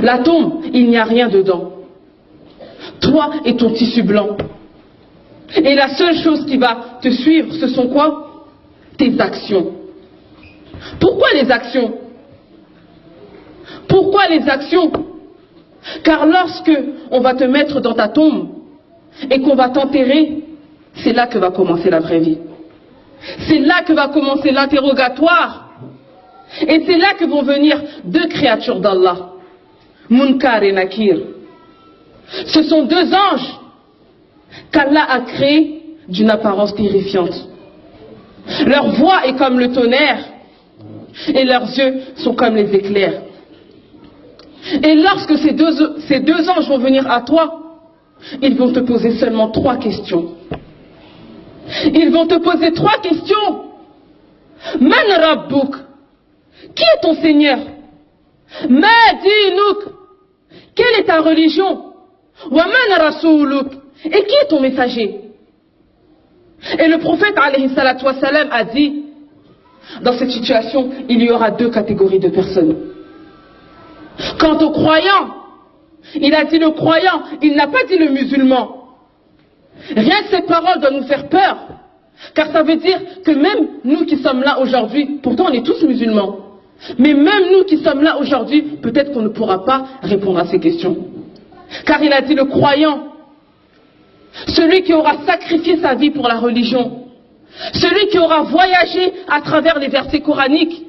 La tombe, il n'y a rien dedans. Toi et ton tissu blanc. Et la seule chose qui va te suivre, ce sont quoi? Tes actions. Pourquoi les actions? Pourquoi les actions? Car lorsque on va te mettre dans ta tombe et qu'on va t'enterrer, c'est là que va commencer la vraie vie. C'est là que va commencer l'interrogatoire. Et c'est là que vont venir deux créatures d'Allah, Munkar et Nakir. Ce sont deux anges qu'Allah a créés d'une apparence terrifiante. Leur voix est comme le tonnerre et leurs yeux sont comme les éclairs. Et lorsque ces deux anges vont venir à toi, ils vont te poser seulement 3 questions. Ils vont te poser 3 questions. Man Rabbuk? Qui est ton Seigneur? Ma dinuk? Quelle est ta religion? Wa man rasouluk? Et qui est ton messager? Et le prophète alayhi salatu wassalam a dit, dans cette situation, il y aura 2 catégories de personnes. Quant au croyant, il a dit le croyant, il n'a pas dit le musulman. Rien que cette parole doit nous faire peur, car ça veut dire que même nous qui sommes là aujourd'hui, pourtant on est tous musulmans, mais même nous qui sommes là aujourd'hui, peut-être qu'on ne pourra pas répondre à ces questions. Car il a dit le croyant, celui qui aura sacrifié sa vie pour la religion, celui qui aura voyagé à travers les versets coraniques,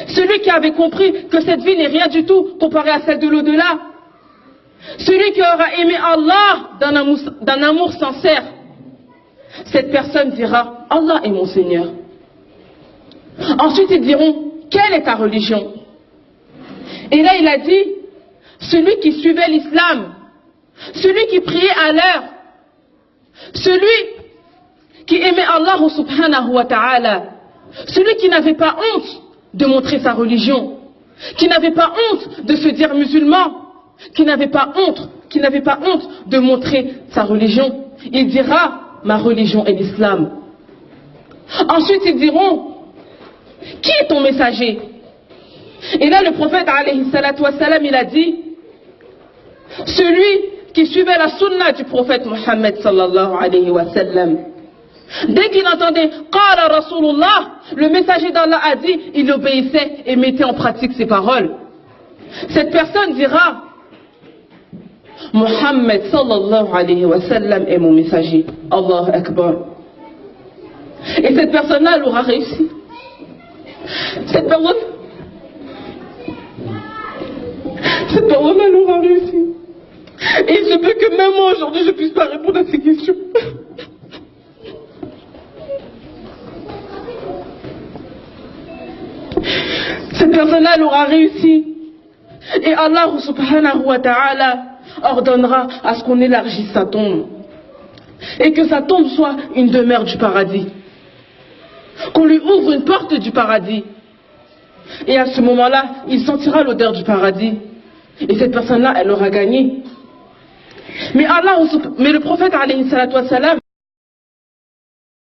celui qui avait compris que cette vie n'est rien du tout comparée à celle de l'au-delà, celui qui aura aimé Allah d'un amour sincère, cette personne dira Allah est mon Seigneur. Ensuite ils diront quelle est ta religion? Et là il a dit celui qui suivait l'islam, celui qui priait à l'heure, celui qui aimait Allah subhanahu wa ta'ala, celui qui n'avait pas honte de montrer sa religion, qui n'avait pas honte de se dire musulman, qui n'avait pas honte de montrer sa religion. Il dira ma religion est l'islam. Ensuite ils diront qui est ton messager? Et là le prophète alayhi salatu wassalam il a dit celui qui suivait la sunna du prophète Mohammed sallallahu alayhi wa sallam. Dès qu'il entendait Qala Rasulullah, le messager d'Allah a dit, il obéissait et mettait en pratique ses paroles. Cette personne dira Mohammed sallallahu alayhi wa sallam est mon messager. Allahu Akbar. Et cette personne-là, elle aura réussi. Cette personne, elle aura réussi. Et il se peut que même moi aujourd'hui je ne puisse pas répondre à ces questions. Cette personne-là, elle aura réussi. Et Allah subhanahu wa ta'ala ordonnera à ce qu'on élargisse sa tombe. Et que sa tombe soit une demeure du paradis. Qu'on lui ouvre une porte du paradis. Et à ce moment-là, il sentira l'odeur du paradis. Et cette personne-là, elle aura gagné. Mais le prophète alayhi salatu wassalam,